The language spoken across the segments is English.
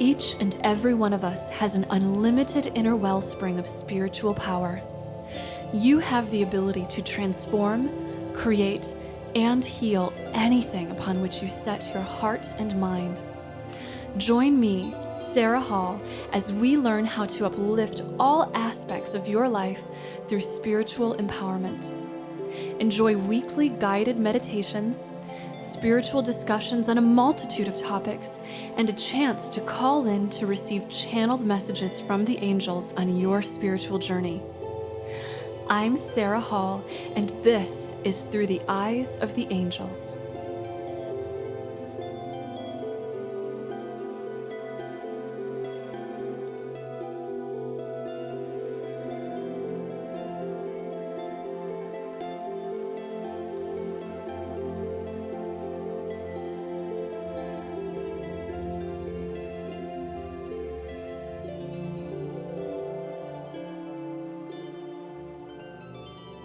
Each and every one of us has an unlimited inner wellspring of spiritual power. You have the ability to transform, create, and heal anything upon which you set your heart and mind. Join me, Sarah Hall, as we learn how to uplift all aspects of your life through spiritual empowerment. Enjoy weekly guided meditations, spiritual discussions on a multitude of topics, and a chance to call in to receive channeled messages from the angels on your spiritual journey. I'm Sarah Hall, and this is Through the Eyes of the Angels.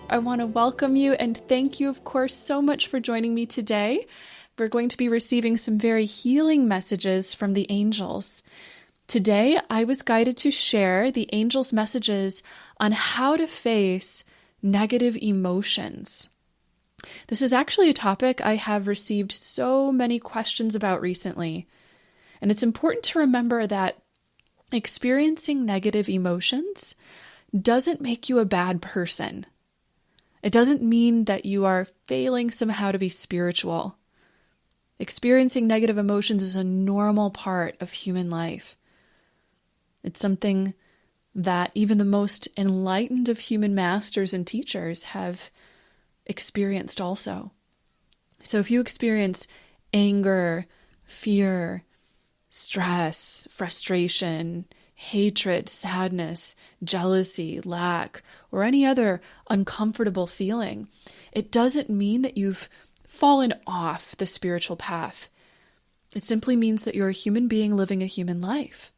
I want to welcome you and thank you, of course, so much for joining me today. We're going to be receiving some very healing messages from the angels. Today, I was guided to share the angels' messages on how to face negative emotions. This is actually a topic I have received so many questions about recently. And it's important to remember that experiencing negative emotions doesn't make you a bad person. It doesn't mean that you are failing somehow to be spiritual. Experiencing negative emotions is a normal part of human life. It's something that even the most enlightened of human masters and teachers have experienced also. So if you experience anger, fear, stress, frustration, hatred, sadness, jealousy, lack, or any other uncomfortable feeling, it doesn't mean that you've fallen off the spiritual path. It simply means that you're a human being living a human life.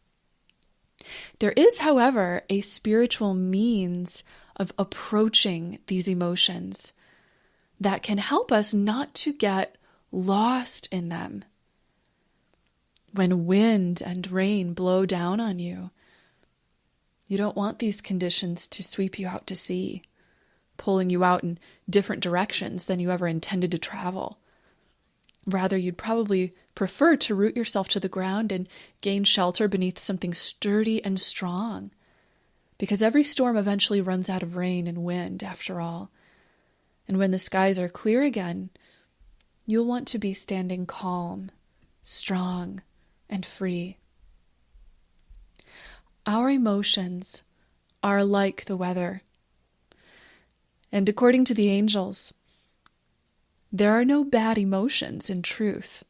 There is, however, a spiritual means of approaching these emotions that can help us not to get lost in them. When wind and rain blow down on you, you don't want these conditions to sweep you out to sea, pulling you out in different directions than you ever intended to travel. Rather, you'd probably prefer to root yourself to the ground and gain shelter beneath something sturdy and strong, because every storm eventually runs out of rain and wind after all. And when the skies are clear again, you'll want to be standing calm, strong, and free. Our emotions are like the weather. And according to the angels, there are no bad emotions in truth,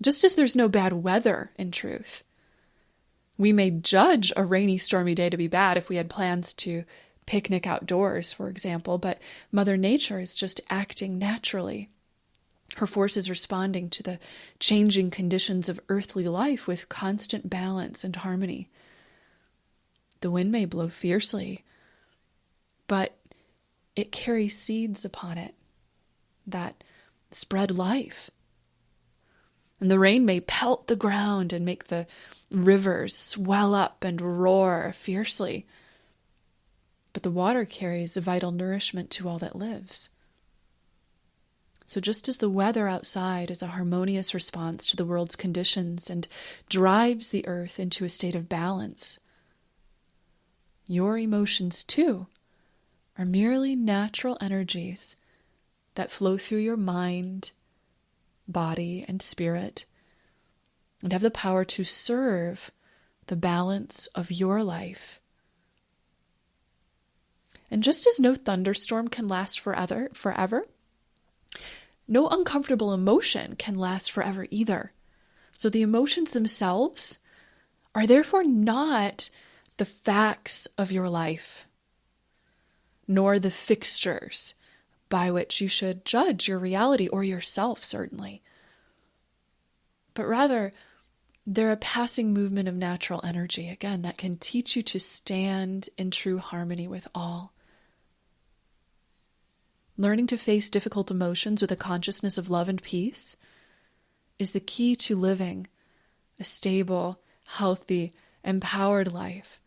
just as there's no bad weather in truth. We may judge a rainy, stormy day to be bad if we had plans to picnic outdoors, for example, but Mother Nature is just acting naturally. Her force is responding to the changing conditions of earthly life with constant balance and harmony. The wind may blow fiercely, but it carries seeds upon it that spread life. And the rain may pelt the ground and make the rivers swell up and roar fiercely, but the water carries a vital nourishment to all that lives. So just as the weather outside is a harmonious response to the world's conditions and drives the earth into a state of balance, your emotions too are merely natural energies that flow through your mind, body, and spirit, and have the power to serve the balance of your life. And just as no thunderstorm can last forever, no uncomfortable emotion can last forever either. So the emotions themselves are therefore not the facts of your life, nor the fixtures by which you should judge your reality or yourself, certainly. But rather, they're a passing movement of natural energy, again, that can teach you to stand in true harmony with all. Learning to face difficult emotions with a consciousness of love and peace is the key to living a stable, healthy, empowered life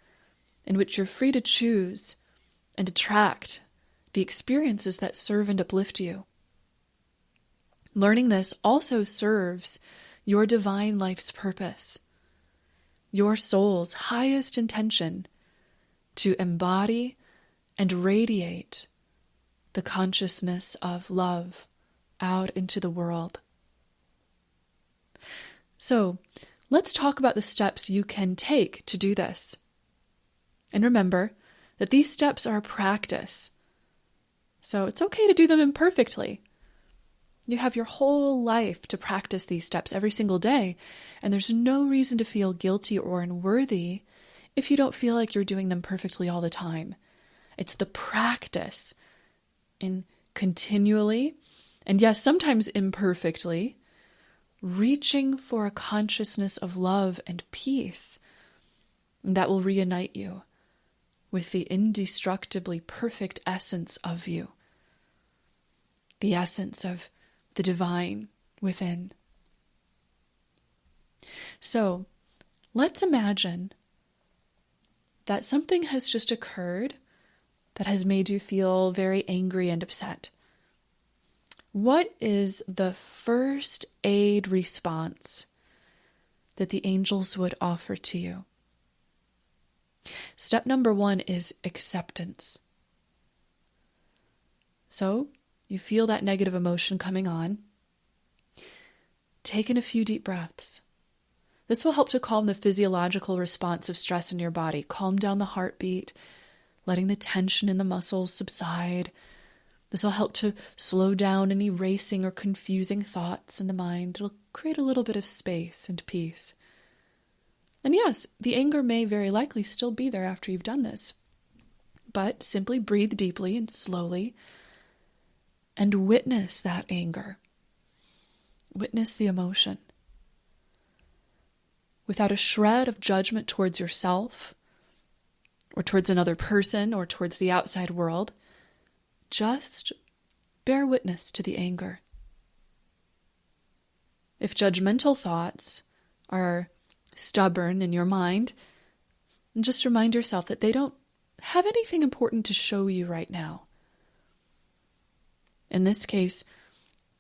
in which you're free to choose and attract the experiences that serve and uplift you. Learning this also serves your divine life's purpose, your soul's highest intention to embody and radiate the consciousness of love out into the world. So, let's talk about the steps you can take to do this. And remember that these steps are a practice. So it's okay to do them imperfectly. You have your whole life to practice these steps every single day, and there's no reason to feel guilty or unworthy if you don't feel like you're doing them perfectly all the time. It's the practice in continually, and yes, sometimes imperfectly, reaching for a consciousness of love and peace that will reunite you with the indestructibly perfect essence of you, the essence of the divine within. So, let's imagine that something has just occurred that has made you feel very angry and upset. What is the first aid response that the angels would offer to you? Step number 1 is acceptance. So, you feel that negative emotion coming on. Take in a few deep breaths. This will help to calm the physiological response of stress in your body, calm down the heartbeat, letting the tension in the muscles subside. This will help to slow down any racing or confusing thoughts in the mind. It'll create a little bit of space and peace. And yes, the anger may very likely still be there after you've done this. But simply breathe deeply and slowly and witness that anger. Witness the emotion. Without a shred of judgment towards yourself, or towards another person, or towards the outside world, just bear witness to the anger. If judgmental thoughts are stubborn in your mind, just remind yourself that they don't have anything important to show you right now. In this case,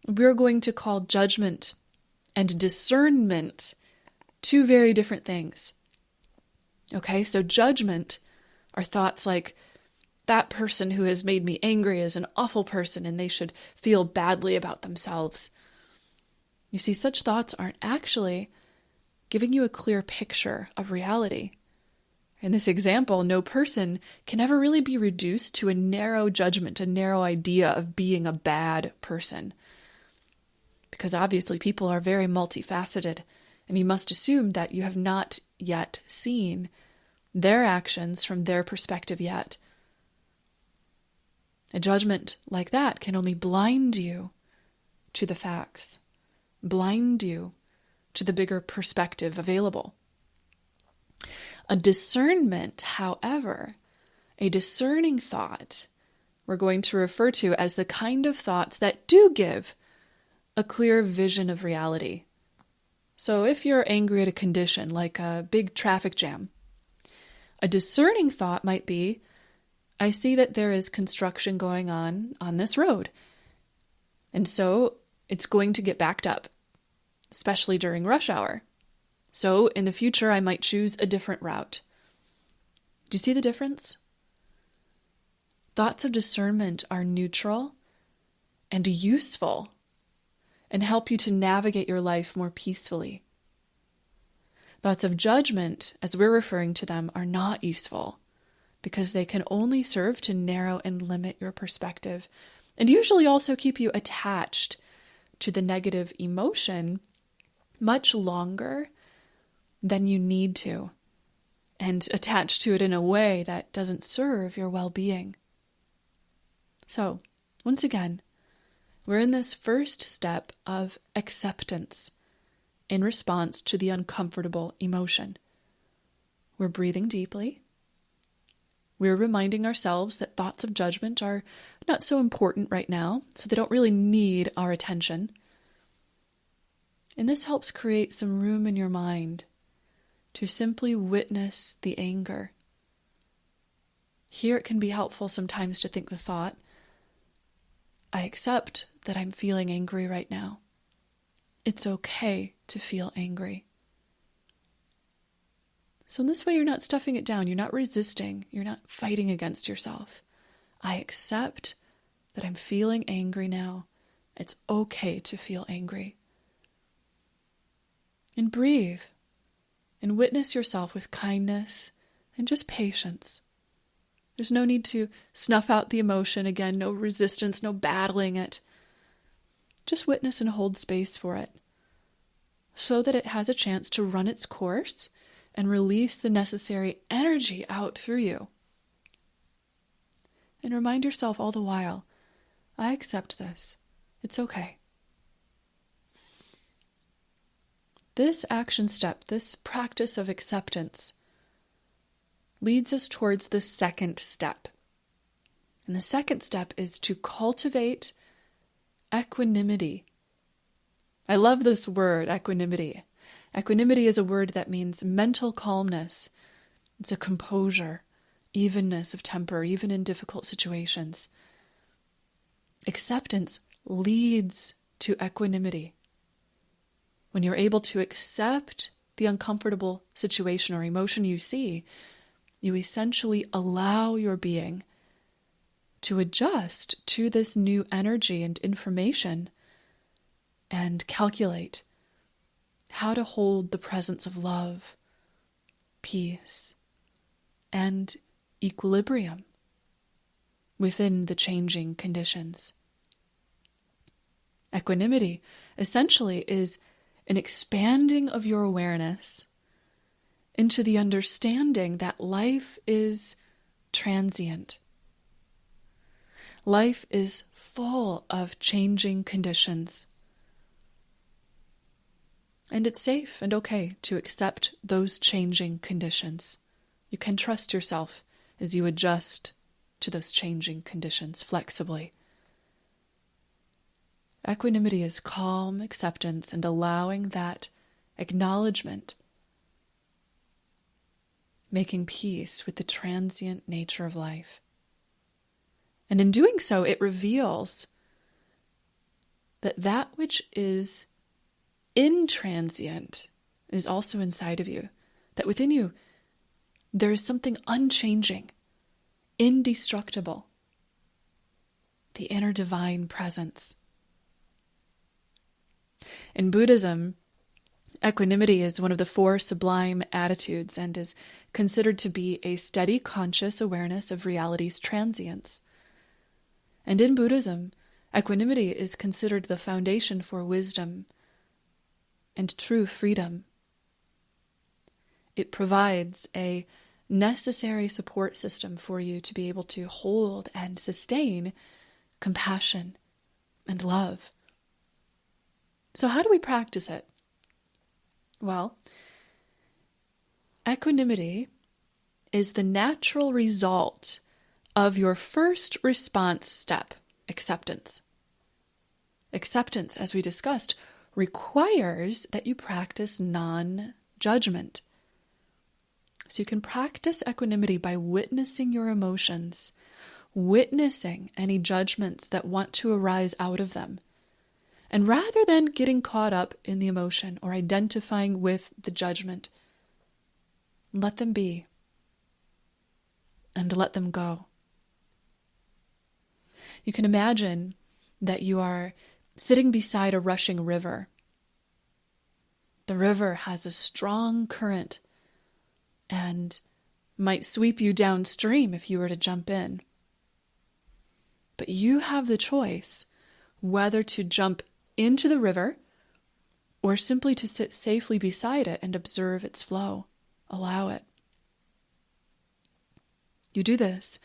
we're going to call judgment and discernment two very different things. Okay, so judgment are thoughts like, that person who has made me angry is an awful person and they should feel badly about themselves. You see, such thoughts aren't actually giving you a clear picture of reality. In this example, no person can ever really be reduced to a narrow judgment, a narrow idea of being a bad person. Because obviously people are very multifaceted, and you must assume that you have not yet seen their actions from their perspective yet. A judgment like that can only blind you to the facts, blind you to the bigger perspective available. A discernment, however, a discerning thought, we're going to refer to as the kind of thoughts that do give a clear vision of reality. So if you're angry at a condition like a big traffic jam, a discerning thought might be, I see that there is construction going on this road. And so it's going to get backed up, especially during rush hour. So in the future, I might choose a different route. Do you see the difference? Thoughts of discernment are neutral and useful and help you to navigate your life more peacefully. Thoughts of judgment, as we're referring to them, are not useful because they can only serve to narrow and limit your perspective and usually also keep you attached to the negative emotion much longer than you need to, and attached to it in a way that doesn't serve your well-being. So, once again, we're in this first step of acceptance in response to the uncomfortable emotion. We're breathing deeply. We're reminding ourselves that thoughts of judgment are not so important right now, so they don't really need our attention. And this helps create some room in your mind to simply witness the anger. Here it can be helpful sometimes to think the thought, I accept that I'm feeling angry right now. It's okay to feel angry. So in this way, you're not stuffing it down. You're not resisting. You're not fighting against yourself. I accept that I'm feeling angry now. It's okay to feel angry. And breathe and witness yourself with kindness and just patience. There's no need to snuff out the emotion. Again, no resistance, no battling it. Just witness and hold space for it so that it has a chance to run its course and release the necessary energy out through you. And remind yourself all the while, I accept this. It's okay. This action step, this practice of acceptance, leads us towards the second step. And the second step is to cultivate equanimity. I love this word, equanimity. Equanimity is a word that means mental calmness. It's a composure, evenness of temper, even in difficult situations. Acceptance leads to equanimity. When you're able to accept the uncomfortable situation or emotion you see, you essentially allow your being to adjust to this new energy and information and calculate how to hold the presence of love, peace, and equilibrium within the changing conditions. Equanimity essentially is an expanding of your awareness into the understanding that life is transient. Life is full of changing conditions. And it's safe and okay to accept those changing conditions. You can trust yourself as you adjust to those changing conditions flexibly. Equanimity is calm acceptance and allowing that acknowledgement, making peace with the transient nature of life. And in doing so, it reveals that that which is intransient is also inside of you. That within you, there is something unchanging, indestructible, the inner divine presence. In Buddhism, equanimity is one of the 4 sublime attitudes and is considered to be a steady conscious awareness of reality's transience. And in Buddhism, equanimity is considered the foundation for wisdom and true freedom. It provides a necessary support system for you to be able to hold and sustain compassion and love. So how do we practice it? Well, equanimity is the natural result of your first response step, acceptance. Acceptance, as we discussed, requires that you practice non-judgment. So you can practice equanimity by witnessing your emotions, witnessing any judgments that want to arise out of them. And rather than getting caught up in the emotion or identifying with the judgment, let them be and let them go. You can imagine that you are sitting beside a rushing river. The river has a strong current and might sweep you downstream if you were to jump in. But you have the choice whether to jump into the river or simply to sit safely beside it and observe its flow. Allow it. You do this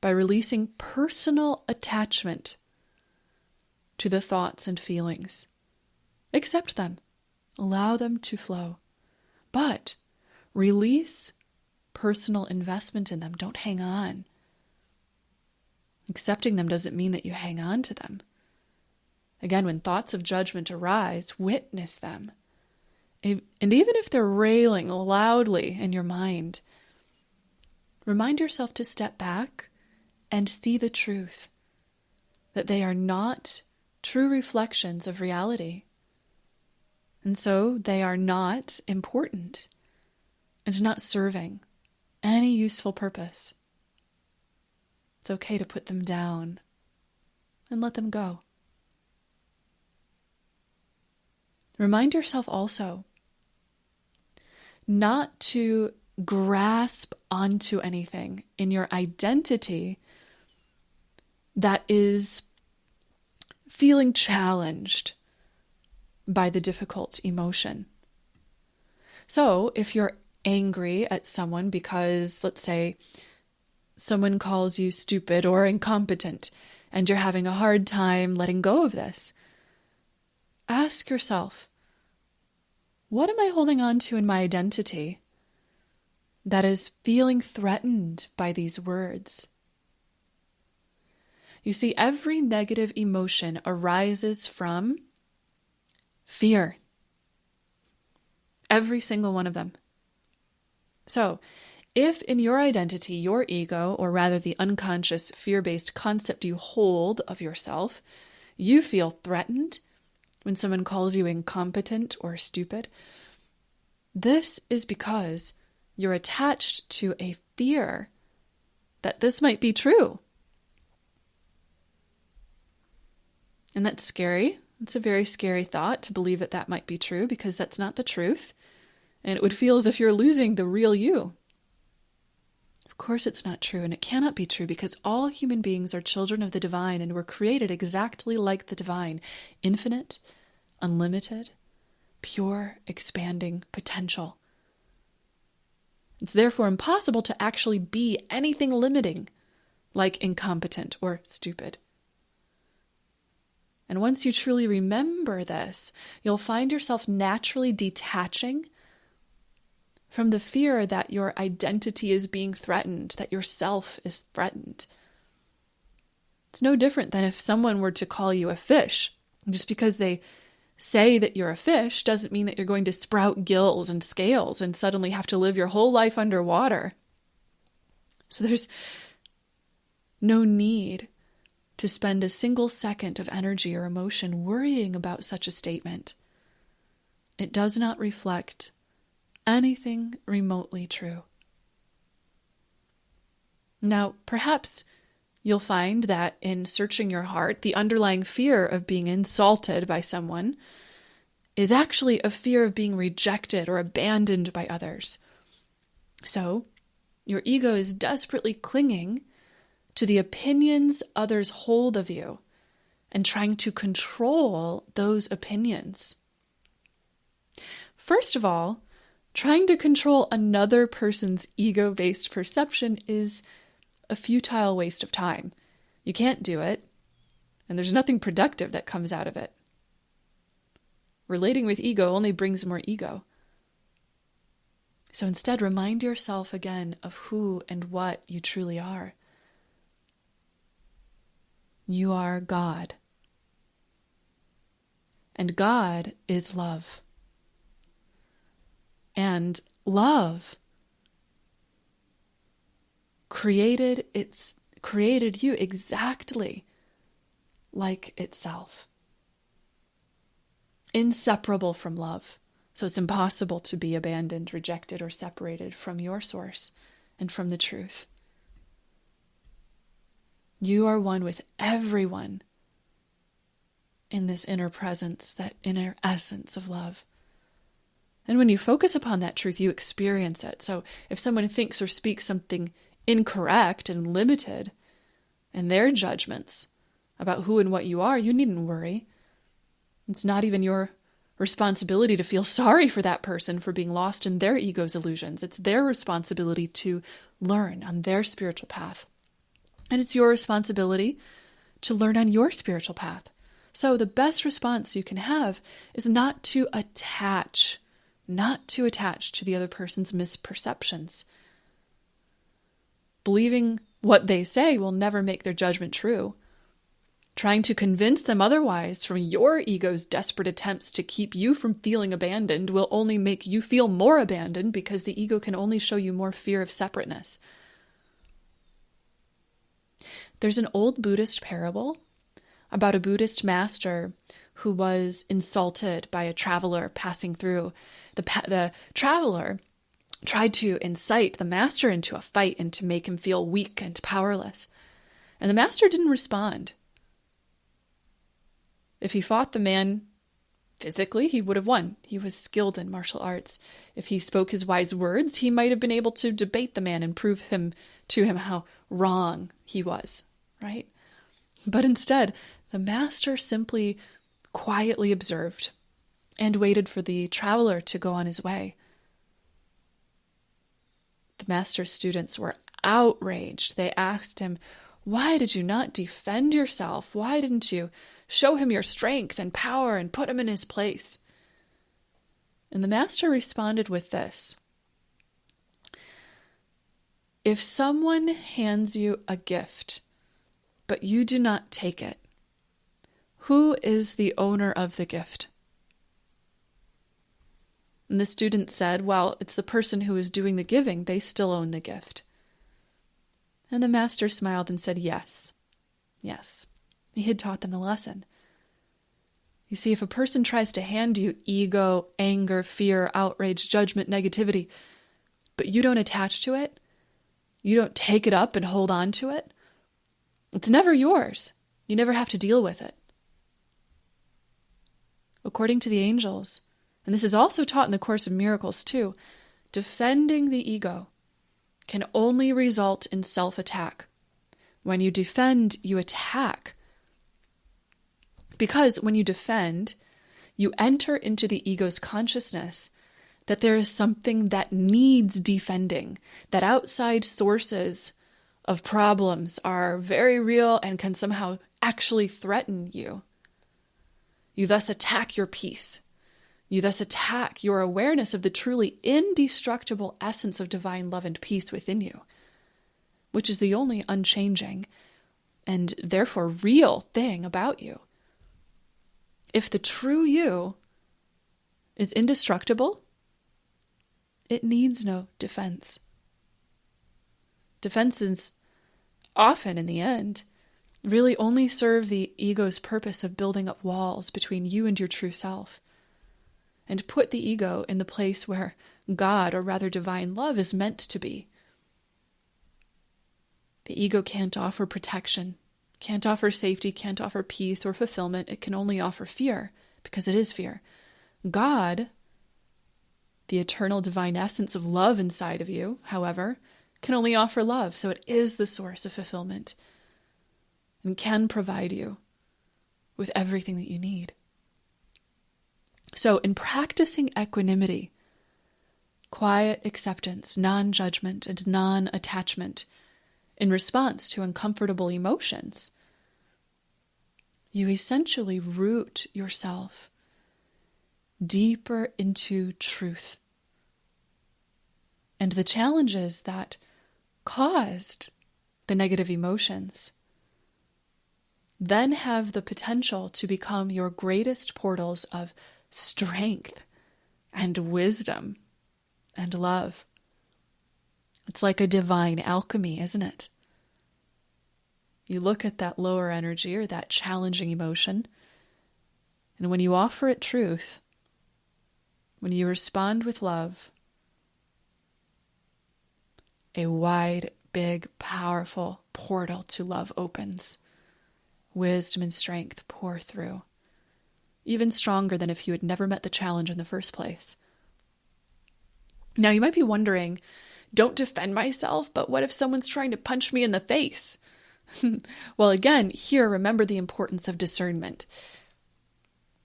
by releasing personal attachment to the thoughts and feelings. Accept them. Allow them to flow. But release personal investment in them. Don't hang on. Accepting them doesn't mean that you hang on to them. Again, when thoughts of judgment arise, witness them And even if they're railing loudly in your mind, remind yourself to step back and see the truth, that they are not true reflections of reality. And so they are not important and not serving any useful purpose. It's okay to put them down and let them go. Remind yourself also not to grasp onto anything in your identity that is feeling challenged by the difficult emotion. So if you're angry at someone because, let's say, someone calls you stupid or incompetent, and you're having a hard time letting go of this, ask yourself, what am I holding on to in my identity that is feeling threatened by these words? You see, every negative emotion arises from fear. Every single one of them. So, if in your identity, your ego, or rather the unconscious fear-based concept you hold of yourself, you feel threatened when someone calls you incompetent or stupid, this is because you're attached to a fear that this might be true. And that's scary. It's a very scary thought to believe that that might be true, because that's not the truth. And it would feel as if you're losing the real you. Of course it's not true, and it cannot be true, because all human beings are children of the divine and were created exactly like the divine, infinite, unlimited, pure, expanding potential. It's therefore impossible to actually be anything limiting, like incompetent or stupid. And once you truly remember this, you'll find yourself naturally detaching from the fear that your identity is being threatened, that your self is threatened. It's no different than if someone were to call you a fish. Just because they say that you're a fish doesn't mean that you're going to sprout gills and scales and suddenly have to live your whole life underwater. So there's no need to spend a single second of energy or emotion worrying about such a statement. It does not reflect anything remotely true. Now, perhaps you'll find that in searching your heart, the underlying fear of being insulted by someone is actually a fear of being rejected or abandoned by others. So, your ego is desperately clinging to the opinions others hold of you and trying to control those opinions. First of all, trying to control another person's ego-based perception is a futile waste of time. You can't do it, and there's nothing productive that comes out of it. Relating with ego only brings more ego. So instead, remind yourself again of who and what you truly are. You are God. And God is love. And love created you exactly like itself. Inseparable from love. So it's impossible to be abandoned, rejected, or separated from your source and from the truth. You are one with everyone in this inner presence, that inner essence of love. And when you focus upon that truth, you experience it. So if someone thinks or speaks something incorrect and limited in their judgments about who and what you are, you needn't worry. It's not even your responsibility to feel sorry for that person for being lost in their ego's illusions. It's their responsibility to learn on their spiritual path. And it's your responsibility to learn on your spiritual path. So the best response you can have is not to attach to the other person's misperceptions. Believing what they say will never make their judgment true. Trying to convince them otherwise from your ego's desperate attempts to keep you from feeling abandoned will only make you feel more abandoned, because the ego can only show you more fear of separateness. There's an old Buddhist parable about a Buddhist master who was insulted by a traveler passing through. The traveler tried to incite the master into a fight and to make him feel weak and powerless. And the master didn't respond. If he fought the man physically, he would have won. He was skilled in martial arts. If he spoke his wise words, he might have been able to debate the man and prove to him how wrong he was, right? But instead, the master simply quietly observed and waited for the traveler to go on his way. The master's students were outraged. They asked him, "Why did you not defend yourself? Why didn't you show him your strength and power and put him in his place?" And the master responded with this: "If someone hands you a gift, but you do not take it, who is the owner of the gift?" And the student said, "Well, it's the person who is doing the giving. They still own the gift." And the master smiled and said, yes. He had taught them the lesson. You see, if a person tries to hand you ego, anger, fear, outrage, judgment, negativity, but you don't attach to it, you don't take it up and hold on to it, it's never yours. You never have to deal with it. According to the angels, and this is also taught in the Course in Miracles too, defending the ego can only result in self-attack. When you defend, you attack. Because when you defend, you enter into the ego's consciousness that there is something that needs defending, that outside sources of problems are very real and can somehow actually threaten you. You thus attack your peace. You thus attack your awareness of the truly indestructible essence of divine love and peace within you, which is the only unchanging and therefore real thing about you. If the true you is indestructible, it needs no defense. Defenses often, in the end, really only serve the ego's purpose of building up walls between you and your true self, and put the ego in the place where God, or rather divine love, is meant to be. The ego can't offer protection, can't offer safety, can't offer peace or fulfillment. It can only offer fear, because it is fear. God, the eternal divine essence of love inside of you, however, can only offer love, so it is the source of fulfillment and can provide you with everything that you need. So in practicing equanimity, quiet acceptance, non-judgment, and non-attachment in response to uncomfortable emotions, you essentially root yourself deeper into truth. And the challenges that caused the negative emotions then have the potential to become your greatest portals of strength and wisdom and love. It's like a divine alchemy, isn't it? You look at that lower energy or that challenging emotion, and when you offer it truth, when you respond with love, a wide, big, powerful portal to love opens. Wisdom and strength pour through, even stronger than if you had never met the challenge in the first place. Now, you might be wondering, don't defend myself, but what if someone's trying to punch me in the face? Well, again, here, remember the importance of discernment.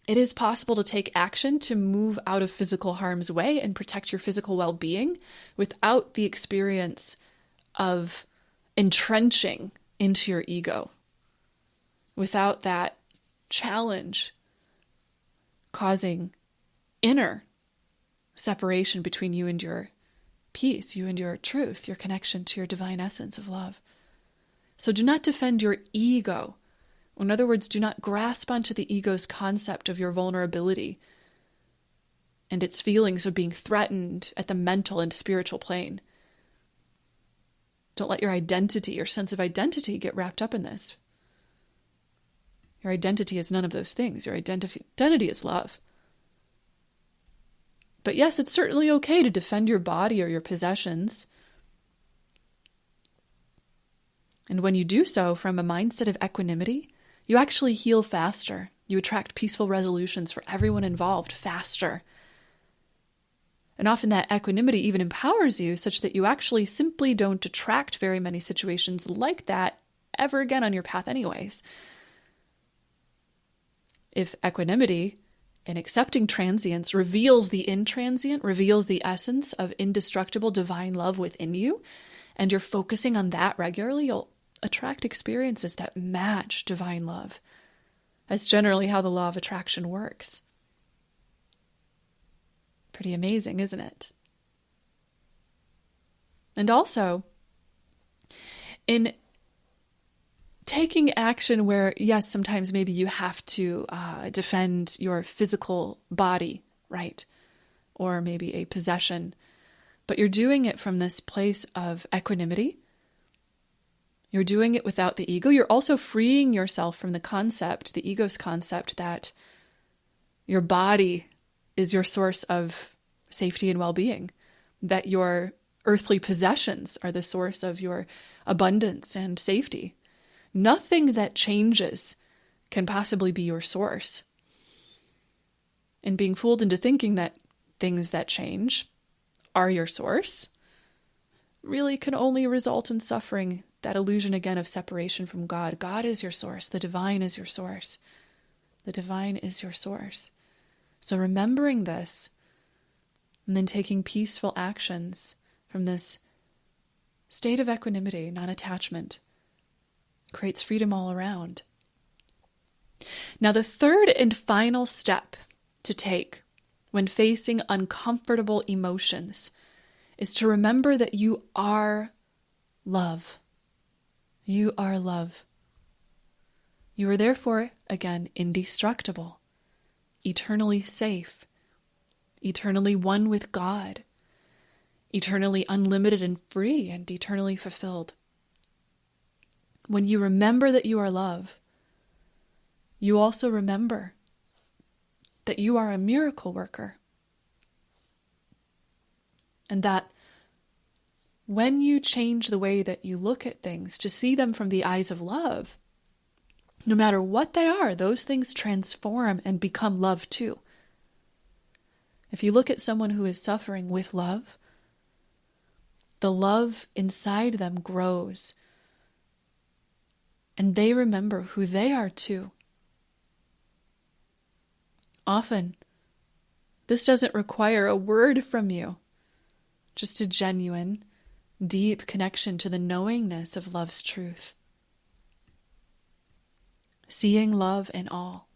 It is possible to take action to move out of physical harm's way and protect your physical well-being without the experience of entrenching into your ego, without that challenge causing inner separation between you and your peace, you and your truth, your connection to your divine essence of love. So do not defend your ego In other words, do not grasp onto the ego's concept of your vulnerability and its feelings of being threatened at the mental and spiritual plane. Don't let your identity, your sense of identity, get wrapped up in this. Your identity is none of those things. Your identity is love. But yes, it's certainly okay to defend your body or your possessions. And when you do so from a mindset of equanimity, you actually heal faster. You attract peaceful resolutions for everyone involved faster. And often that equanimity even empowers you such that you actually simply don't attract very many situations like that ever again on your path anyways. If equanimity in accepting transience reveals the intransient, reveals the essence of indestructible divine love within you, and you're focusing on that regularly, you'll attract experiences that match divine love. That's generally how the law of attraction works. Pretty amazing, isn't it? And also, in taking action where, yes, sometimes maybe you have to defend your physical body, right? Or maybe a possession, but you're doing it from this place of equanimity. You're doing it without the ego. You're also freeing yourself from the concept, the ego's concept, that your body is your source of safety and well-being, that your earthly possessions are the source of your abundance and safety. Nothing that changes can possibly be your source. And being fooled into thinking that things that change are your source really can only result in suffering. That illusion again of separation from God. God is your source. The divine is your source. The divine is your source. So remembering this and then taking peaceful actions from this state of equanimity, non-attachment, creates freedom all around. Now, the third and final step to take when facing uncomfortable emotions is to remember that you are love. You are love. You are therefore, again, indestructible, eternally safe, eternally one with God, eternally unlimited and free, and eternally fulfilled. When you remember that you are love, you also remember that you are a miracle worker. And that when you change the way that you look at things to see them from the eyes of love, no matter what they are, those things transform and become love too. If you look at someone who is suffering with love, the love inside them grows. And they remember who they are too. Often, this doesn't require a word from you, just a genuine, deep connection to the knowingness of love's truth. Seeing love in all.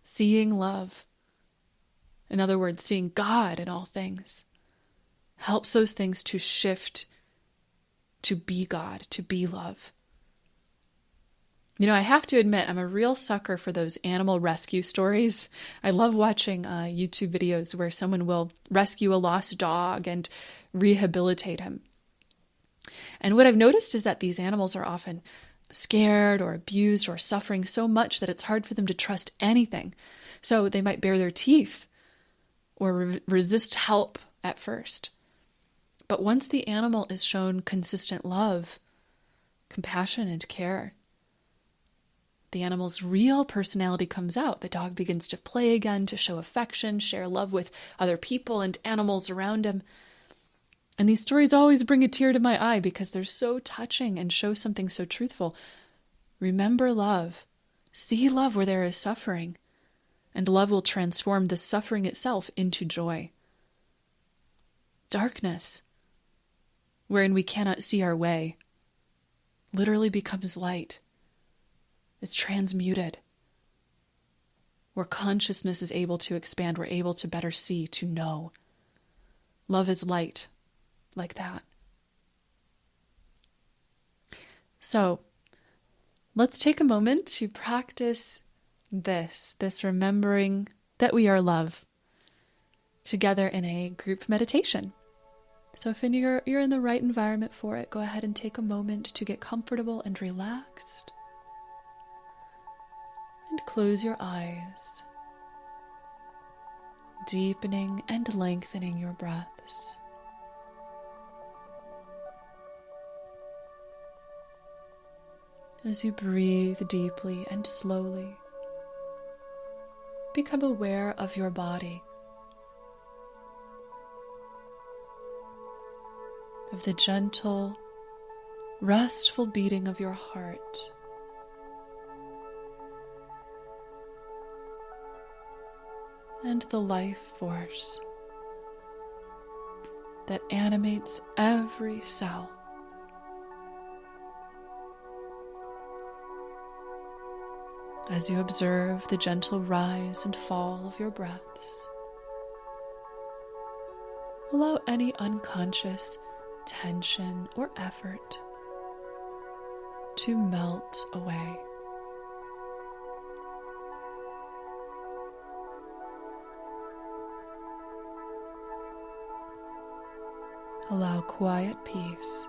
Seeing love, in other words, seeing God in all things, helps those things to shift to be God, to be love. You know, I have to admit, I'm a real sucker for those animal rescue stories. I love watching YouTube videos where someone will rescue a lost dog and rehabilitate him. And what I've noticed is that these animals are often scared or abused or suffering so much that it's hard for them to trust anything. So they might bare their teeth or resist help at first. But once the animal is shown consistent love, compassion, and care, the animal's real personality comes out. The dog begins to play again, to show affection, share love with other people and animals around him. And these stories always bring a tear to my eye because they're so touching and show something so truthful. Remember love. See love where there is suffering. And love will transform the suffering itself into joy. Darkness, wherein we cannot see our way, literally becomes light. It's transmuted. Where consciousness is able to expand, we're able to better see, to know. Love is light, like that. So, Let's take a moment to practice this remembering that we are love together in a group meditation. So if you're in the right environment for it, go ahead and take a moment to get comfortable and relaxed. And close your eyes, deepening and lengthening your breaths. As you breathe deeply and slowly, become aware of your body, of the gentle, restful beating of your heart, and the life force that animates every cell. As you observe the gentle rise and fall of your breaths, allow any unconscious tension or effort to melt away. Allow quiet peace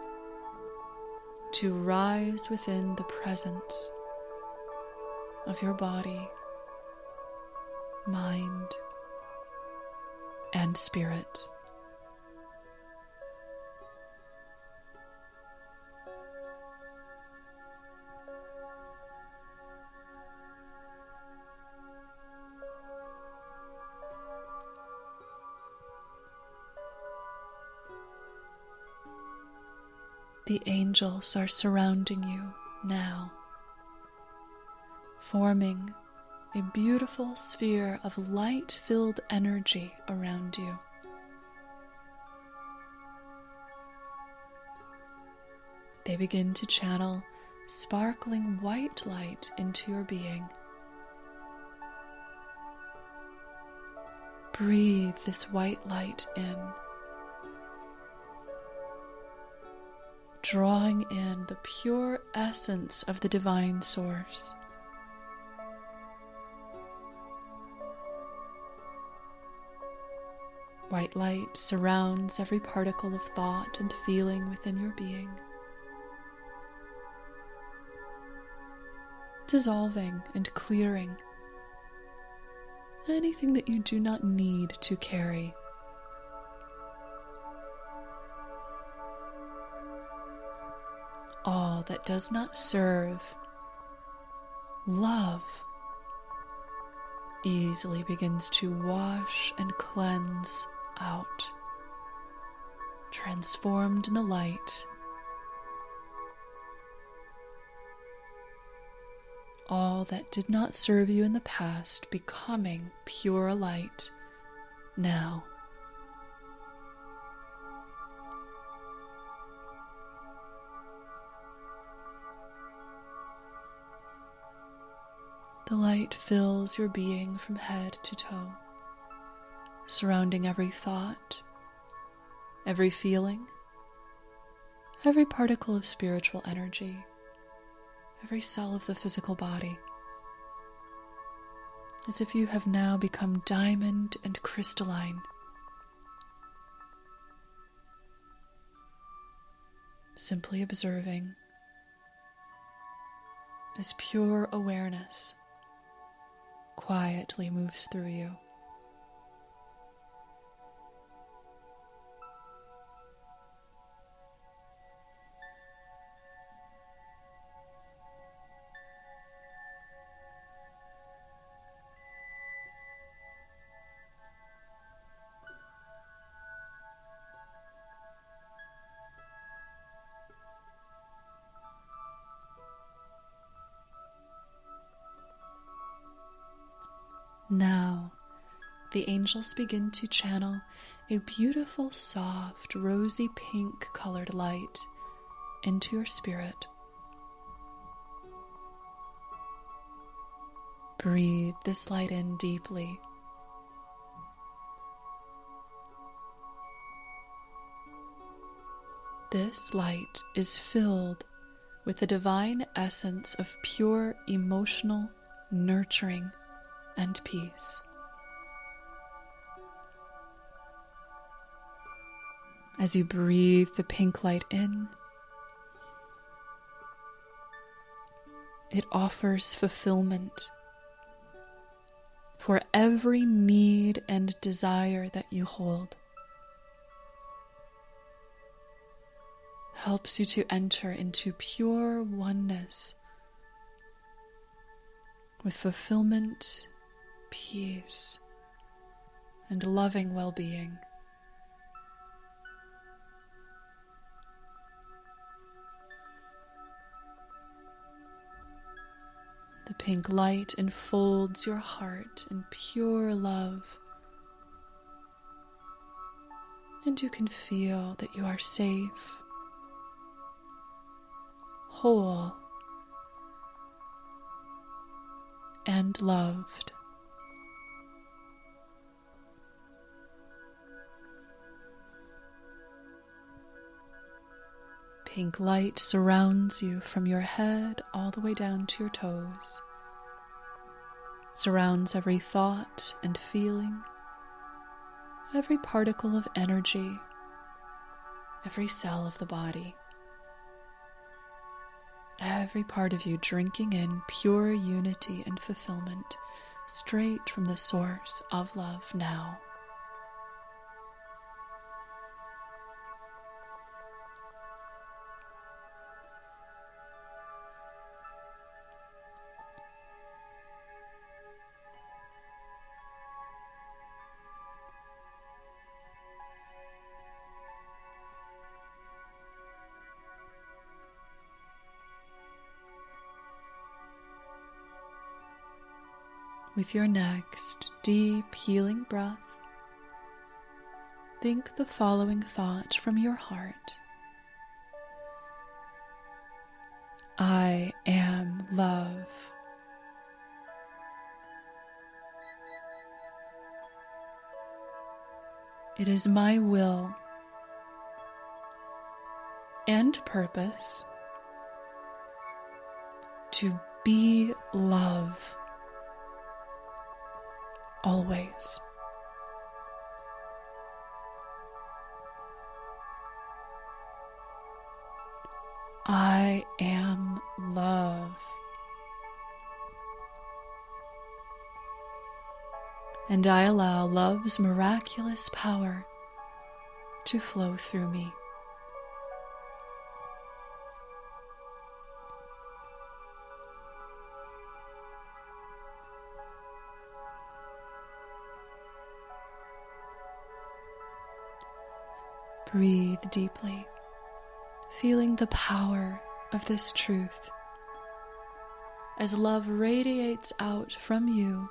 to rise within the presence of your body, mind, and spirit. The angels are surrounding you now, forming a beautiful sphere of light-filled energy around you. They begin to channel sparkling white light into your being. Breathe this white light in, drawing in the pure essence of the divine source. White light surrounds every particle of thought and feeling within your being, dissolving and clearing anything that you do not need to carry. All that does not serve love easily begins to wash and cleanse out, transformed in the light. All that did not serve you in the past becoming pure light now. The light fills your being from head to toe, surrounding every thought, every feeling, every particle of spiritual energy, every cell of the physical body, as if you have now become diamond and crystalline, simply observing as pure awareness quietly moves through you. Now, the angels begin to channel a beautiful, soft, rosy pink colored light into your spirit. Breathe this light in deeply. This light is filled with the divine essence of pure emotional nurturing and peace. As you breathe the pink light in, it offers fulfillment for every need and desire that you hold. Helps you to enter into pure oneness with fulfillment, peace, and loving well-being. The pink light enfolds your heart in pure love, and you can feel that you are safe, whole, and loved. Pink light surrounds you from your head all the way down to your toes, surrounds every thought and feeling, every particle of energy, every cell of the body. Every part of you drinking in pure unity and fulfillment straight from the source of love now. With your next deep healing breath, think the following thought from your heart. I am love. It is my will and purpose to be love always. I am love. And I allow love's miraculous power to flow through me. Breathe deeply, feeling the power of this truth as love radiates out from you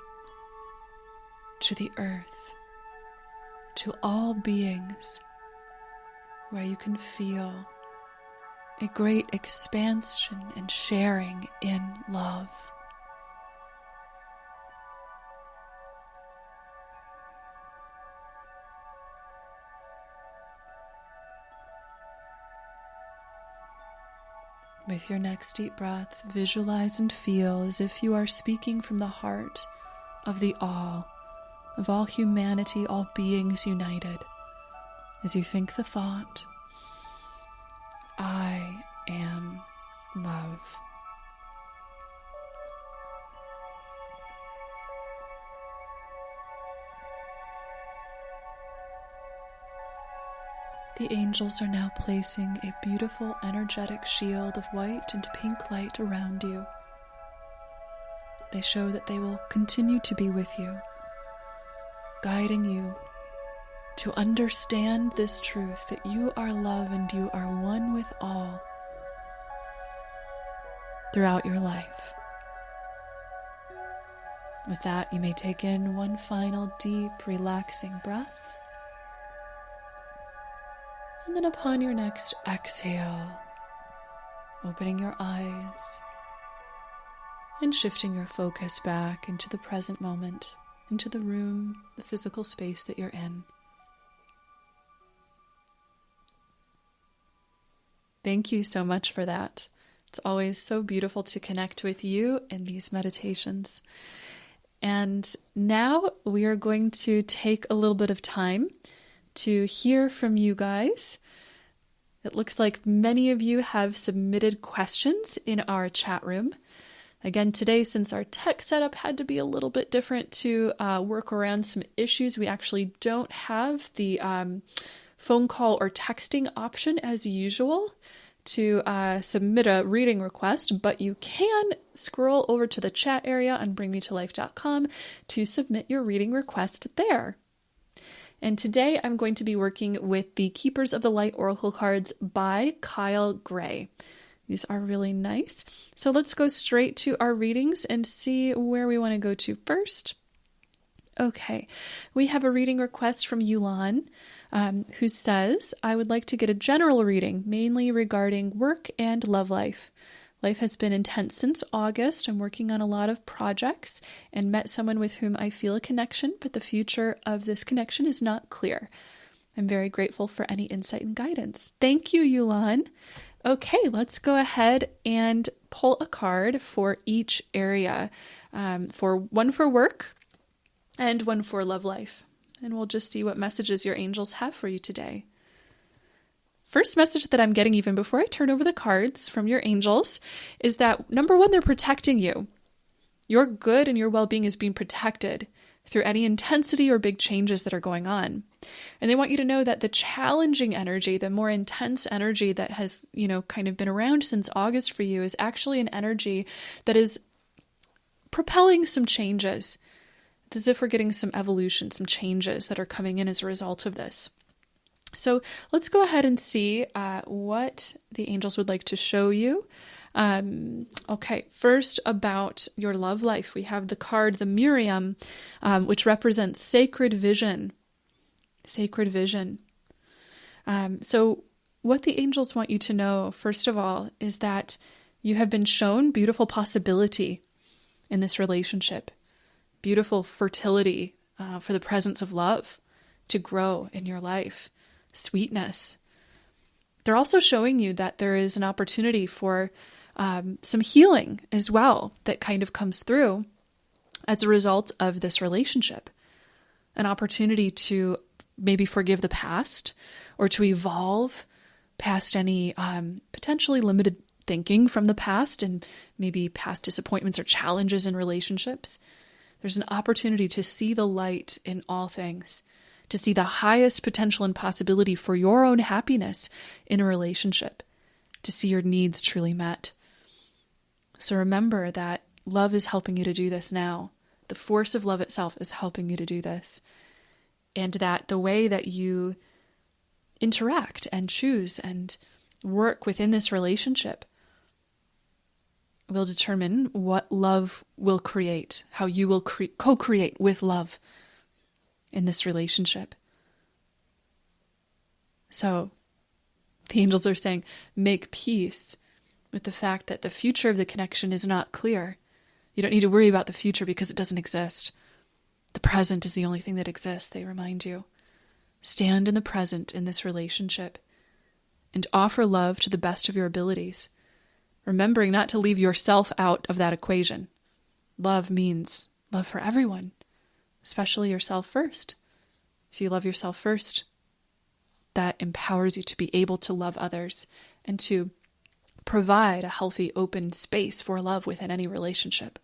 to the earth, to all beings, where you can feel a great expansion and sharing in love. With your next deep breath, visualize and feel as if you are speaking from the heart of the all, of all humanity, all beings united. As you think the thought, I am love. The angels are now placing a beautiful energetic shield of white and pink light around you. They show that they will continue to be with you, guiding you to understand this truth that you are love and you are one with all throughout your life. With that, you may take in one final deep, relaxing breath. And then upon your next exhale, opening your eyes and shifting your focus back into the present moment, into the room, the physical space that you're in. Thank you so much for that. It's always so beautiful to connect with you in these meditations. And now we are going to take a little bit of time to hear from you guys. It looks like many of you have submitted questions in our chat room. Again, today, since our tech setup had to be a little bit different to work around some issues, we actually don't have the phone call or texting option as usual to submit a reading request, but you can scroll over to the chat area on bringmetolife.com to submit your reading request there. And today I'm going to be working with the Keepers of the Light Oracle cards by Kyle Gray. These are really nice. So let's go straight to our readings and see where we want to go to first. Okay, we have a reading request from Yulan, who says, I would like to get a general reading, mainly regarding work and love life. Life has been intense since August. I'm working on a lot of projects and met someone with whom I feel a connection, but the future of this connection is not clear. I'm very grateful for any insight and guidance. Thank you, Yulan. Okay, let's go ahead and pull a card for each area, for one for work and one for love life. And we'll just see what messages your angels have for you today. First message that I'm getting, even before I turn over the cards from your angels, is that number one, they're protecting you. Your good and your well-being is being protected through any intensity or big changes that are going on. And they want you to know that the challenging energy, the more intense energy that has, kind of been around since August for you is actually an energy that is propelling some changes. It's as if we're getting some evolution, some changes that are coming in as a result of this. So let's go ahead and see what the angels would like to show you. Okay, first about your love life. We have the card, the Miriam, which represents sacred vision. Sacred vision. So what the angels want you to know, first of all, is that you have been shown beautiful possibility in this relationship. Beautiful fertility for the presence of love to grow in your life. Sweetness. They're also showing you that there is an opportunity for some healing as well that kind of comes through as a result of this relationship. An opportunity to maybe forgive the past or to evolve past any potentially limited thinking from the past and maybe past disappointments or challenges in relationships. There's an opportunity to see the light in all things, to see the highest potential and possibility for your own happiness in a relationship, to see your needs truly met. So remember that love is helping you to do this now. The force of love itself is helping you to do this. And that the way that you interact and choose and work within this relationship will determine what love will create, how you will co-create with love in this relationship. So the angels are saying, make peace with the fact that the future of the connection is not clear. You don't need to worry about the future because it doesn't exist. The present is the only thing that exists, they remind you. Stand in the present in this relationship and offer love to the best of your abilities, remembering not to leave yourself out of that equation. Love means love for everyone, especially yourself first. If you love yourself first, that empowers you to be able to love others and to provide a healthy, open space for love within any relationship.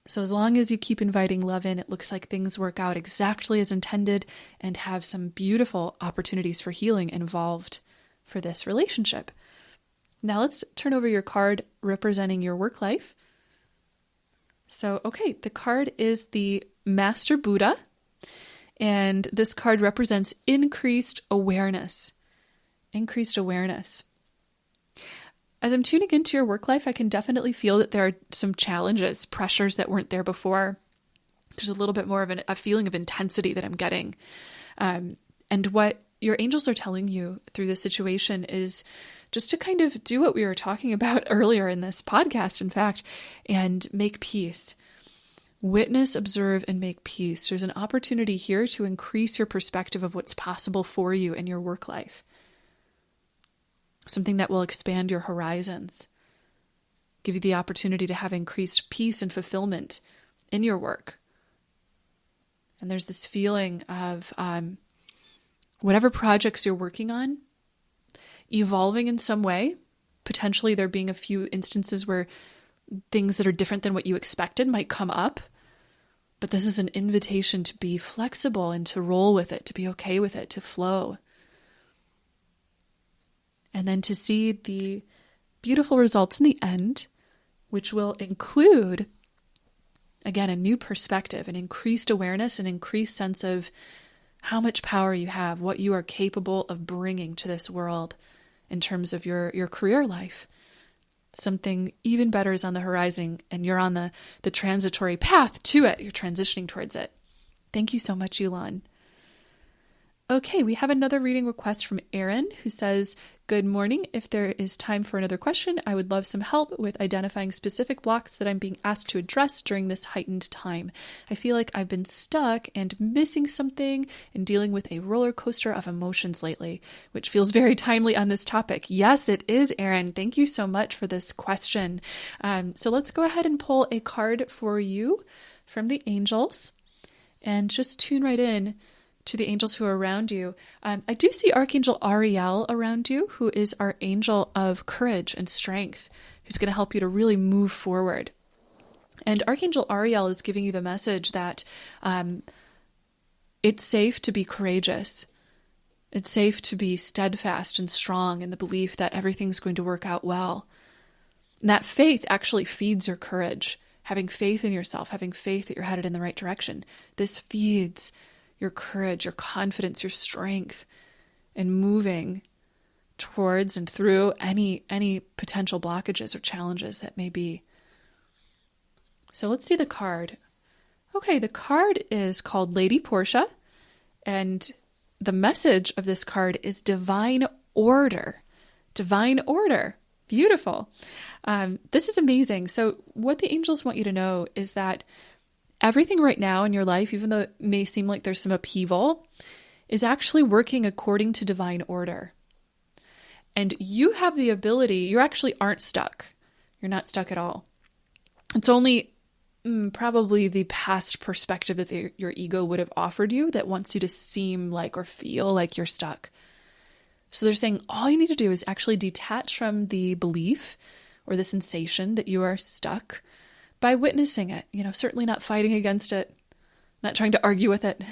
So as long as you keep inviting love in, it looks like things work out exactly as intended and have some beautiful opportunities for healing involved for this relationship. Now let's turn over your card representing your work life. So, okay, the card is the Master Buddha, and this card represents increased awareness. Increased awareness. As I'm tuning into your work life, I can definitely feel that there are some challenges, pressures that weren't there before. There's a little bit more of a feeling of intensity that I'm getting. And what your angels are telling you through this situation is just to kind of do what we were talking about earlier in this podcast, in fact, and make peace. Witness, observe, and make peace. There's an opportunity here to increase your perspective of what's possible for you in your work life. something that will expand your horizons, give you the opportunity to have increased peace and fulfillment in your work. And there's this feeling of whatever projects you're working on, evolving in some way. Potentially there being a few instances where things that are different than what you expected might come up. But this is an invitation to be flexible and to roll with it, to be okay with it, to flow. And then to see the beautiful results in the end, which will include, again, a new perspective, an increased awareness, an increased sense of how much power you have, what you are capable of bringing to this world in terms of your career life. Something even better is on the horizon, and you're on the transitory path to it. You're transitioning towards it. Thank you so much, Yulan. Okay, we have another reading request from Aaron, who says, "Good morning. If there is time for another question, I would love some help with identifying specific blocks that I'm being asked to address during this heightened time. I feel like I've been stuck and missing something and dealing with a roller coaster of emotions lately," which feels very timely on this topic. Yes, it is, Aaron. Thank you so much for this question. So let's go ahead and pull a card for you from the angels and just tune right in to the angels who are around you. I do see Archangel Arielle around you, who is our angel of courage and strength, who's going to help you to really move forward. And Archangel Arielle is giving you the message that it's safe to be courageous. It's safe to be steadfast and strong in the belief that everything's going to work out well. And that faith actually feeds your courage. Having faith in yourself, having faith that you're headed in the right direction. This feeds your courage, your confidence, your strength, and moving towards and through any potential blockages or challenges that may be. So let's see the card. Okay, the card is called Lady Portia, and the message of this card is divine order. Divine order. Beautiful. This is amazing. So what the angels want you to know is that everything right now in your life, even though it may seem like there's some upheaval, is actually working according to divine order. And you have the ability, you actually aren't stuck. You're not stuck at all. It's only probably the past perspective that your ego would have offered you that wants you to seem like or feel like you're stuck. So they're saying all you need to do is actually detach from the belief or the sensation that you are stuck by witnessing it, certainly not fighting against it, not trying to argue with it,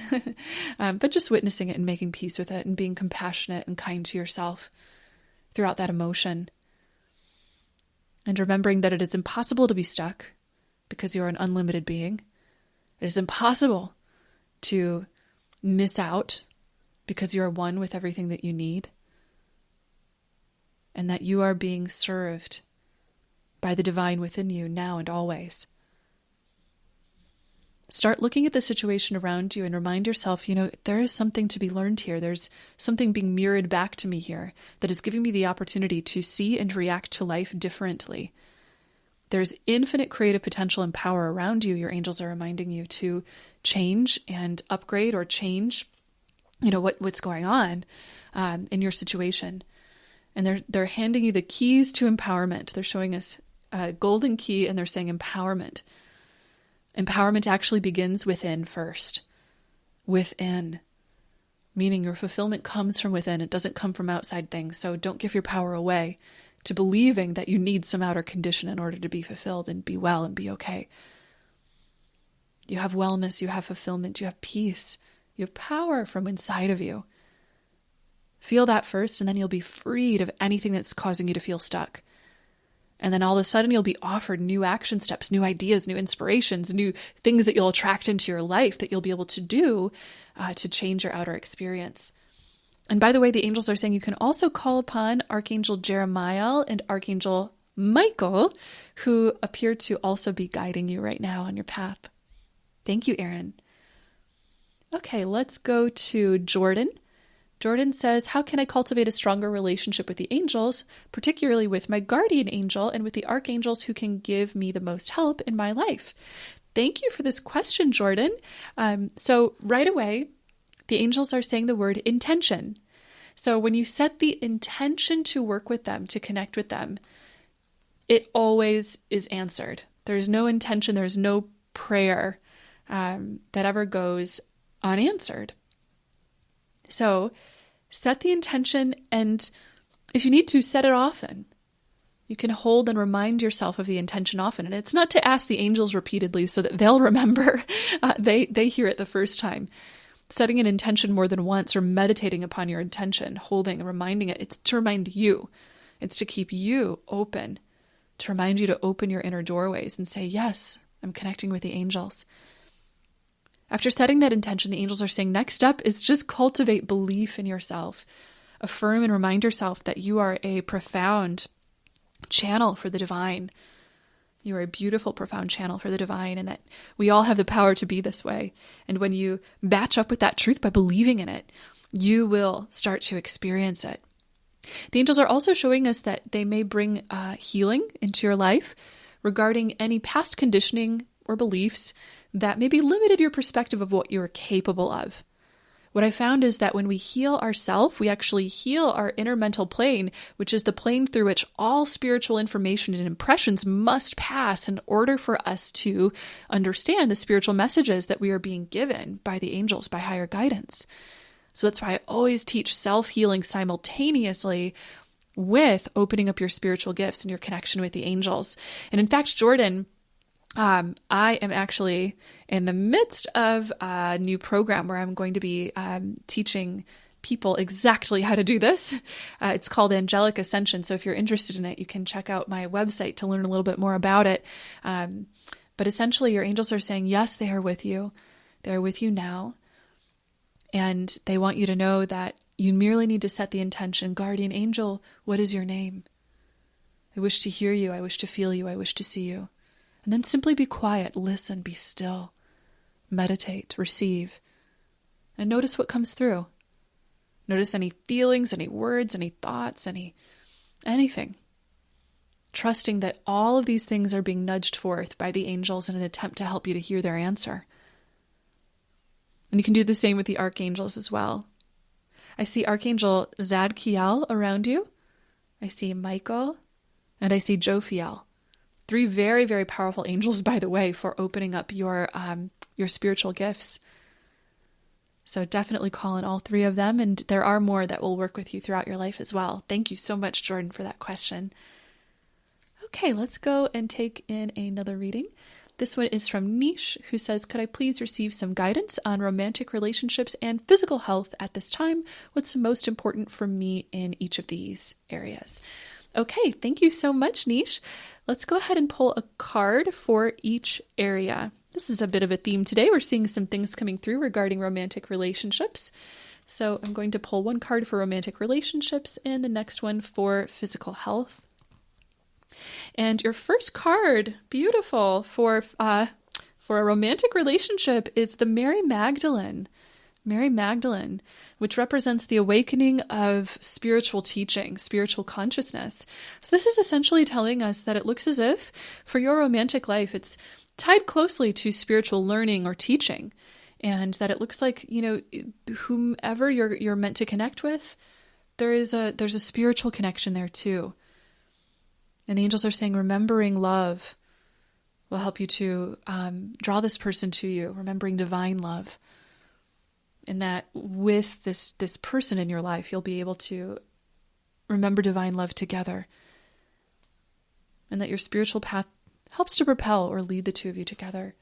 but just witnessing it and making peace with it and being compassionate and kind to yourself throughout that emotion. And remembering that it is impossible to be stuck because you are an unlimited being. It is impossible to miss out because you are one with everything that you need. And that you are being served by the divine within you now and always. Start looking at the situation around you and remind yourself, there is something to be learned here. There's something being mirrored back to me here that is giving me the opportunity to see and react to life differently. There's infinite creative potential and power around you. Your angels are reminding you to change and upgrade or change, what's going on in your situation. And they're handing you the keys to empowerment. They're showing us a golden key, and they're saying empowerment. Empowerment actually begins within first. Within. Meaning your fulfillment comes from within. It doesn't come from outside things. So don't give your power away to believing that you need some outer condition in order to be fulfilled and be well and be okay. You have wellness, you have fulfillment, you have peace, you have power from inside of you. Feel that first, and then you'll be freed of anything that's causing you to feel stuck. And then all of a sudden you'll be offered new action steps, new ideas, new inspirations, new things that you'll attract into your life that you'll be able to do to change your outer experience. And by the way, the angels are saying you can also call upon Archangel Jeremiah and Archangel Michael, who appear to also be guiding you right now on your path. Thank you, Aaron. Okay, let's go to Jordan. Jordan says, how can I cultivate a stronger relationship with the angels, particularly with my guardian angel and with the archangels who can give me the most help in my life? Thank you for this question, Jordan. So right away, the angels are saying the word intention. So when you set the intention to work with them, to connect with them, it always is answered. There's no intention, there's no prayer that ever goes unanswered. So set the intention, and if you need to, set it often. You can hold and remind yourself of the intention often. And it's not to ask the angels repeatedly so that they'll remember. They hear it the first time. Setting an intention more than once or meditating upon your intention, holding and reminding it, it's to remind you. It's to keep you open, to remind you to open your inner doorways and say, yes, I'm connecting with the angels. After setting that intention, the angels are saying, next up is just cultivate belief in yourself. Affirm and remind yourself that you are a profound channel for the divine. You are a beautiful, profound channel for the divine, and that we all have the power to be this way. And when you match up with that truth by believing in it, you will start to experience it. The angels are also showing us that they may bring healing into your life regarding any past conditioning or beliefs that maybe limited your perspective of what you're capable of. What I found is that when we heal ourselves, we actually heal our inner mental plane, which is the plane through which all spiritual information and impressions must pass in order for us to understand the spiritual messages that we are being given by the angels, by higher guidance. So that's why I always teach self-healing simultaneously with opening up your spiritual gifts and your connection with the angels. And in fact, Jordan, I am actually in the midst of a new program where I'm going to be teaching people exactly how to do this. It's called Angelic Ascension. So if you're interested in it, you can check out my website to learn a little bit more about it. But essentially, your angels are saying, yes, they are with you. They're with you now. And they want you to know that you merely need to set the intention, guardian angel, what is your name? I wish to hear you. I wish to feel you. I wish to see you. And then simply be quiet, listen, be still, meditate, receive, and notice what comes through. Notice any feelings, any words, any thoughts, anything. Trusting that all of these things are being nudged forth by the angels in an attempt to help you to hear their answer. And you can do the same with the archangels as well. I see Archangel Zadkiel around you. I see Michael, and I see Jophiel. 3 very, very powerful angels, by the way, for opening up your spiritual gifts. So definitely call in all 3 of them. And there are more that will work with you throughout your life as well. Thank you so much, Jordan, for that question. Okay, let's go and take in another reading. This one is from Nish, who says, could I please receive some guidance on romantic relationships and physical health at this time? What's most important for me in each of these areas? Okay, thank you so much, Nish. Let's go ahead and pull a card for each area. This is a bit of a theme today. We're seeing some things coming through regarding romantic relationships. So I'm going to pull one card for romantic relationships and the next one for physical health. And your first card, beautiful, for a romantic relationship is the Mary Magdalene. Mary Magdalene, which represents the awakening of spiritual teaching, spiritual consciousness. So this is essentially telling us that it looks as if for your romantic life, it's tied closely to spiritual learning or teaching, and that it looks like, whomever you're meant to connect with, there's a spiritual connection there too. And the angels are saying, remembering love will help you to draw this person to you, remembering divine love. And that with this person in your life, you'll be able to remember divine love together. And that your spiritual path helps to propel or lead the 2 of you together.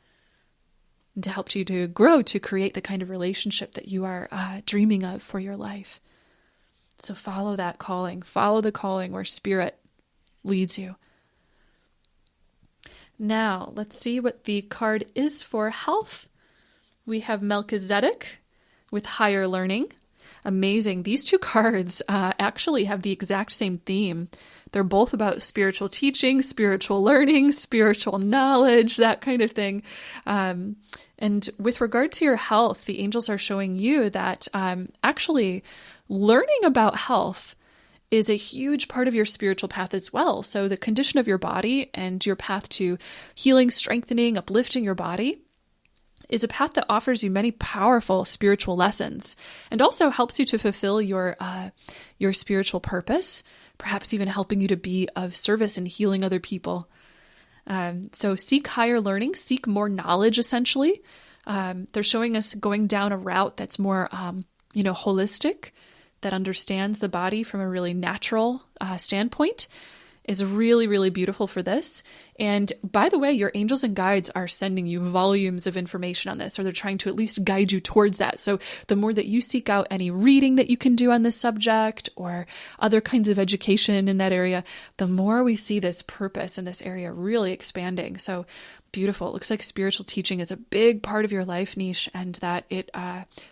And to help you to grow, to create the kind of relationship that you are dreaming of for your life. So follow that calling. Follow the calling where spirit leads you. Now, let's see what the card is for health. We have Melchizedek with higher learning. Amazing. These 2 cards actually have the exact same theme. They're both about spiritual teaching, spiritual learning, spiritual knowledge, that kind of thing. And with regard to your health, the angels are showing you that actually learning about health is a huge part of your spiritual path as well. So the condition of your body and your path to healing, strengthening, uplifting your body is a path that offers you many powerful spiritual lessons and also helps you to fulfill your spiritual purpose, perhaps even helping you to be of service and healing other people. So seek higher learning, seek more knowledge, essentially. They're showing us going down a route that's more, holistic, that understands the body from a really natural standpoint, is really, really beautiful for this. And by the way, your angels and guides are sending you volumes of information on this, or they're trying to at least guide you towards that. So the more that you seek out any reading that you can do on this subject or other kinds of education in that area, the more we see this purpose in this area really expanding. So beautiful. It looks like spiritual teaching is a big part of your life niche, and that it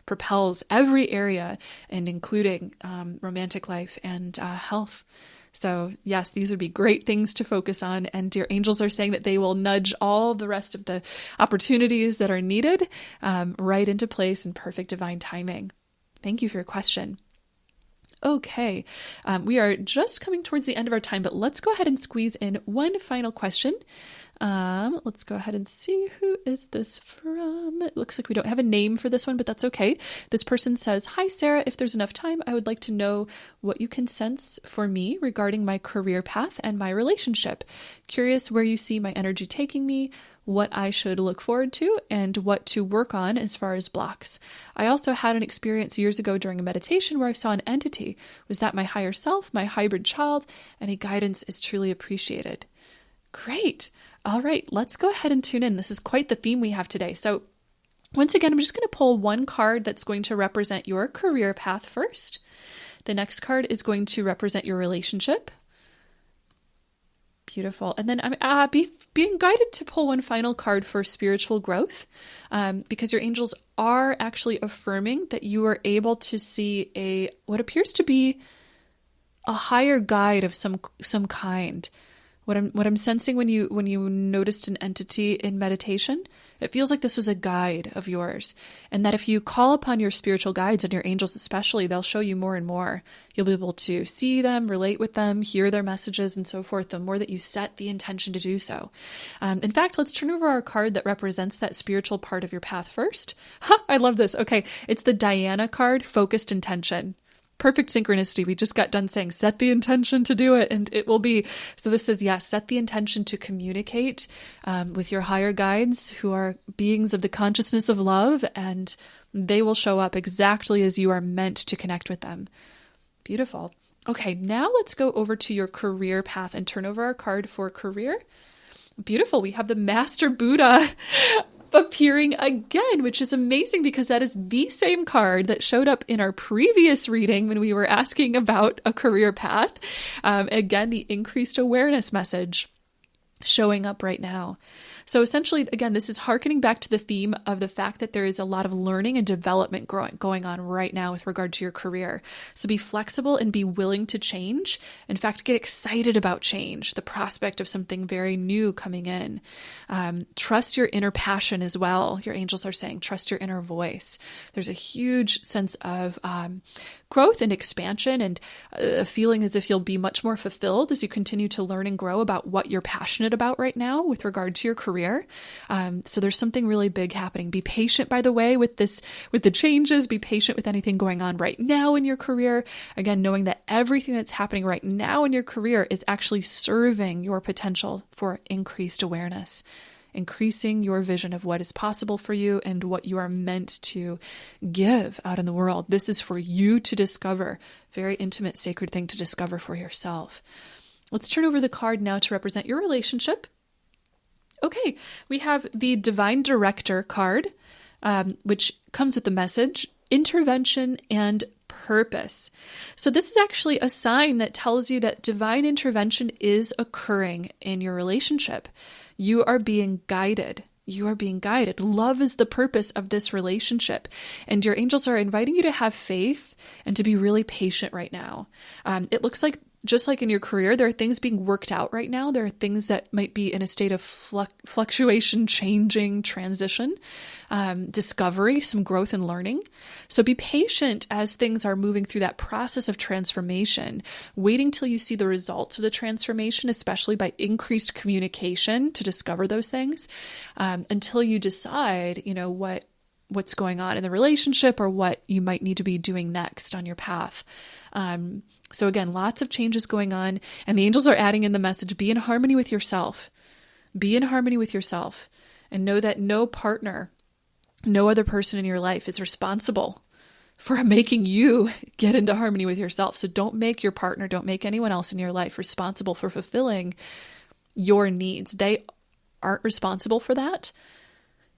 propels every area, and including romantic life and health. So yes, these would be great things to focus on. And your angels are saying that they will nudge all the rest of the opportunities that are needed right into place in perfect divine timing. Thank you for your question. Okay, we are just coming towards the end of our time, but let's go ahead and squeeze in one final question. Let's go ahead and see, who is this from? It looks like we don't have a name for this one, but that's okay. This person says, "Hi, Sarah. If there's enough time, I would like to know what you can sense for me regarding my career path and my relationship. Curious where you see my energy taking me, what I should look forward to, and what to work on as far as blocks. I also had an experience years ago during a meditation where I saw an entity. Was that my higher self, my hybrid child? Any guidance is truly appreciated." Great. All right, let's go ahead and tune in. This is quite the theme we have today. So once again, I'm just going to pull one card that's going to represent your career path first. The next card is going to represent your relationship. Beautiful. And then I'm being guided to pull one final card for spiritual growth, because your angels are actually affirming that you are able to see what appears to be a higher guide of some kind. What I'm sensing when you noticed an entity in meditation, it feels like this was a guide of yours, and that if you call upon your spiritual guides and your angels especially, they'll show you more and more. You'll be able to see them, relate with them, hear their messages, and so forth, the more that you set the intention to do so. In fact, let's turn over our card that represents that spiritual part of your path first. I love this. Okay, it's the Diana card, Focused Intention. Perfect synchronicity. We just got done saying, set the intention to do it, and it will be. So this is, yes, set the intention to communicate with your higher guides, who are beings of the consciousness of love, and they will show up exactly as you are meant to connect with them. Beautiful. Okay, now let's go over to your career path and turn over our card for career. Beautiful. We have the Master Buddha appearing again, which is amazing because that is the same card that showed up in our previous reading when we were asking about a career path. Again, the increased awareness message showing up right now. So essentially, again, this is hearkening back to the theme of the fact that there is a lot of learning and development going on right now with regard to your career. So be flexible and be willing to change. In fact, get excited about change, the prospect of something very new coming in. Trust your inner passion as well. Your angels are saying, trust your inner voice. There's a huge sense of growth and expansion, and a feeling as if you'll be much more fulfilled as you continue to learn and grow about what you're passionate about right now with regard to your career. So there's something really big happening. Be patient, by the way, with the changes. Be patient with anything going on right now in your career. Again, knowing that everything that's happening right now in your career is actually serving your potential for increased awareness, increasing your vision of what is possible for you and what you are meant to give out in the world. This is for you to discover. Very intimate, sacred thing to discover for yourself. Let's turn over the card now to represent your relationship. Okay, we have the Divine Director card, which comes with the message, intervention and purpose. So this is actually a sign that tells you that divine intervention is occurring in your relationship. You are being guided. You are being guided. Love is the purpose of this relationship. And your angels are inviting you to have faith and to be really patient right now. It looks like just like in your career, there are things being worked out right now. There are things that might be in a state of fluctuation, changing, transition, discovery, some growth and learning. So be patient as things are moving through that process of transformation, waiting till you see the results of the transformation, especially by increased communication to discover those things, until you decide, what's going on in the relationship or what you might need to be doing next on your path. So again, lots of changes going on, and the angels are adding in the message, be in harmony with yourself. Be in harmony with yourself, and know that no partner, no other person in your life is responsible for making you get into harmony with yourself. So don't make your partner, don't make anyone else in your life responsible for fulfilling your needs. They aren't responsible for that.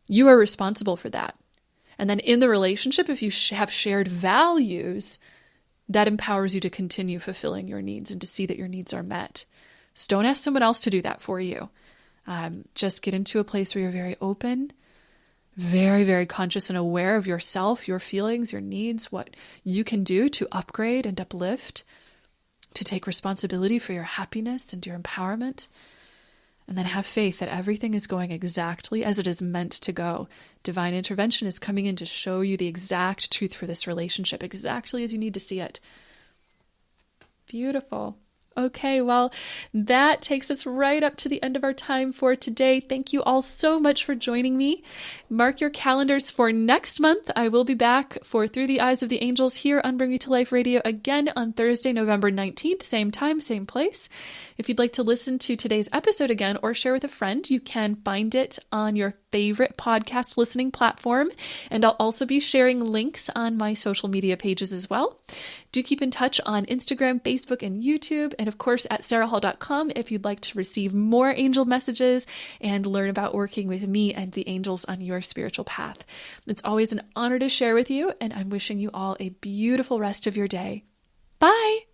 You are responsible for that. And then in the relationship, if you have shared values, that empowers you to continue fulfilling your needs and to see that your needs are met. So don't ask someone else to do that for you. Just get into a place where you're very open, very, very conscious and aware of yourself, your feelings, your needs, what you can do to upgrade and uplift, to take responsibility for your happiness and your empowerment. And then have faith that everything is going exactly as it is meant to go. Divine intervention is coming in to show you the exact truth for this relationship, exactly as you need to see it. Beautiful. Okay, well, that takes us right up to the end of our time for today. Thank you all so much for joining me. Mark your calendars for next month. I will be back for Through the Eyes of the Angels here on Bring Me to Life Radio again on Thursday, November 19th, same time, same place. If you'd like to listen to today's episode again or share with a friend, you can find it on your favorite podcast listening platform. And I'll also be sharing links on my social media pages as well. Do keep in touch on Instagram, Facebook, and YouTube. And of course, at sarahhall.com if you'd like to receive more angel messages and learn about working with me and the angels on your spiritual path. It's always an honor to share with you, and I'm wishing you all a beautiful rest of your day. Bye!